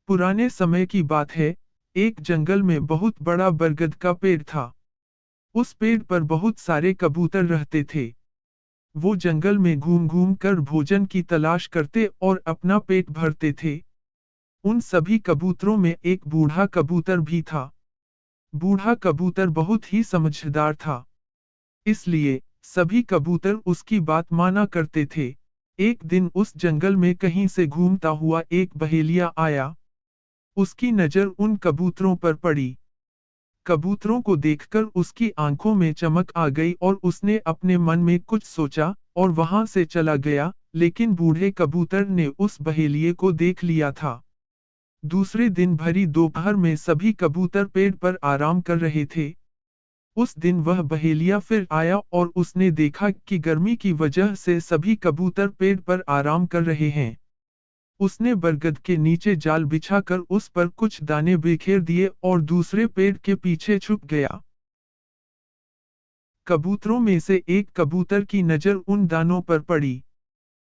पुराने समय की बात है, एक जंगल में बहुत बड़ा बरगद का पेड़ था। उस पेड़ पर बहुत सारे कबूतर रहते थे। वो जंगल में घूम घूम कर भोजन की तलाश करते और अपना पेट भरते थे। उन सभी कबूतरों में एक बूढ़ा कबूतर भी था। बूढ़ा कबूतर बहुत ही समझदार था। इसलिए सभी कबूतर उसकी बात माना करते थे। एक दिन उस जंगल में कहीं से घूमता हुआ एक बहेलिया आया। उसकी नजर उन कबूतरों पर पड़ी। कबूतरों को देखकर उसकी आंखों में चमक आ गई और उसने अपने मन में कुछ सोचा और वहां से चला गया, लेकिन बूढ़े कबूतर ने उस बहेलिये को देख लिया था। दूसरे दिन भरी दोपहर में सभी कबूतर पेड़ पर आराम कर रहे थे। उस दिन वह बहेलिया फिर आया और उसने देखा कि गर्मी की वजह से सभी कबूतर पेड़ पर आराम कर रहे हैं। उसने बरगद के नीचे जाल बिछाकर उस पर कुछ दाने बिखेर दिए और दूसरे पेड़ के पीछे छुप गया। कबूतरों में से एक कबूतर की नजर उन दानों पर पड़ी।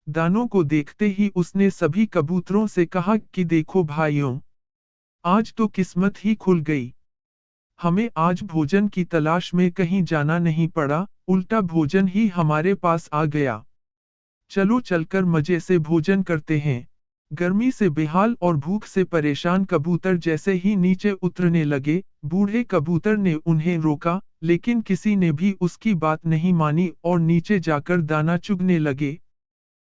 दानों को देखते ही उसने सभी कबूतरों से कहा कि देखो भाइयों, आज तो किस्मत ही खुल गई। हमें आज भोजन की तलाश में कहीं जाना नहीं पड़ा, उल्टा भोजन ही हमारे पास आ गया। चलो चलकर मजे से भोजन करते हैं। गर्मी से बेहाल और भूख से परेशान कबूतर जैसे ही नीचे उतरने लगे, बूढ़े कबूतर ने उन्हें रोका, लेकिन किसी ने भी उसकी बात नहीं मानी और नीचे जाकर दाना चुगने लगे।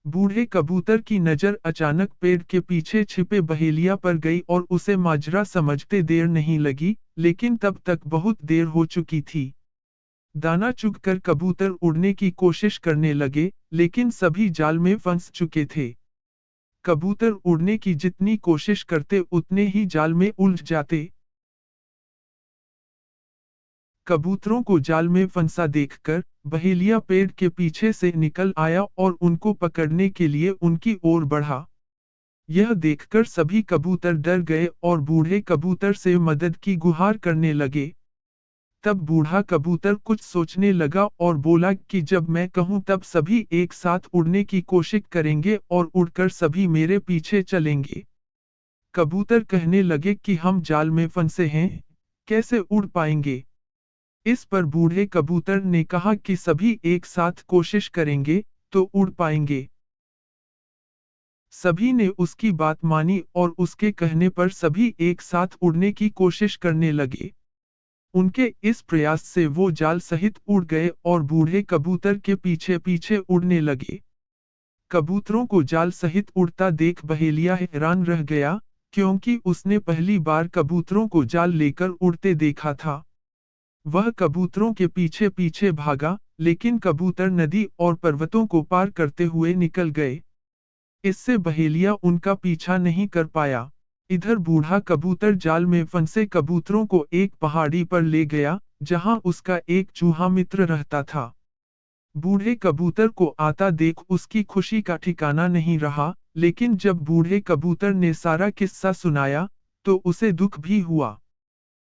बूढ़े कबूतर की नजर अचानक पेड़ के पीछे छिपे बहेलिया पर गई और उसे माजरा समझते देर नहीं लगी, लेकिन तब तक बहुत देर हो चुकी थी। दाना चुगकर कबूतर उड़ने की कोशिश करने लगे, लेकिन सभी जाल में फंस चुके थे। कबूतर उड़ने की जितनी कोशिश करते उतने ही जाल में उलझ जाते। कबूतरों को जाल में फंसा देखकर बहेलिया पेड़ के पीछे से निकल आया और उनको पकड़ने के लिए उनकी ओर बढ़ा। यह देखकर सभी कबूतर डर गए और बूढ़े कबूतर से मदद की गुहार करने लगे। तब बूढ़ा कबूतर कुछ सोचने लगा और बोला कि जब मैं कहूं तब सभी एक साथ उड़ने की कोशिश करेंगे और उड़कर सभी मेरे पीछे चलेंगे। कबूतर कहने लगे कि हम जाल में फंसे हैं, कैसे उड़ पाएंगे। इस पर बूढ़े कबूतर ने कहा कि सभी एक साथ कोशिश करेंगे तो उड़ पाएंगे। सभी ने उसकी बात मानी और उसके कहने पर सभी एक साथ उड़ने की कोशिश करने लगे। उनके इस प्रयास से वो जाल सहित उड़ गए और बूढ़े कबूतर के पीछे पीछे उड़ने लगे। कबूतरों को जाल सहित उड़ता देख बहेलिया हैरान रह गया, क्योंकि उसने पहली बार कबूतरों को जाल लेकर उड़ते देखा था। वह कबूतरों के पीछे पीछे भागा, लेकिन कबूतर नदी और पर्वतों को पार करते हुए निकल गए। इससे बहेलिया उनका पीछा नहीं कर पाया। इधर बूढ़ा कबूतर जाल में फंसे कबूतरों को एक पहाड़ी पर ले गया, जहां उसका एक चूहा मित्र रहता था। बूढ़े कबूतर को आता देख उसकी खुशी का ठिकाना नहीं रहा, लेकिन जब बूढ़े कबूतर ने सारा किस्सा सुनाया, तो उसे दुख भी हुआ।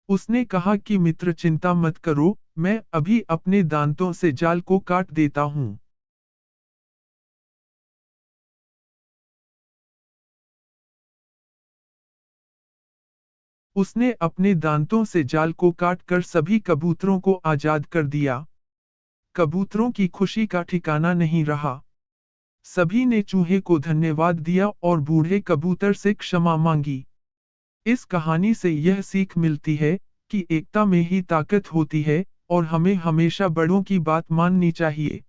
उसने कहा कि मित्र चिंता मत करो, मैं अभी अपने दांतों से जाल को काट देता हूँ। उसने अपने दांतों से जाल को काटकर सभी कबूतरों को आजाद कर दिया। कबूतरों की खुशी का ठिकाना नहीं रहा। सभी ने चूहे को धन्यवाद दिया और बूढ़े कबूतर से क्षमा मांगी। इस कहानी से यह सीख मिलती है कि एकता में ही ताकत होती है और हमें हमेशा बड़ों की बात माननी चाहिए।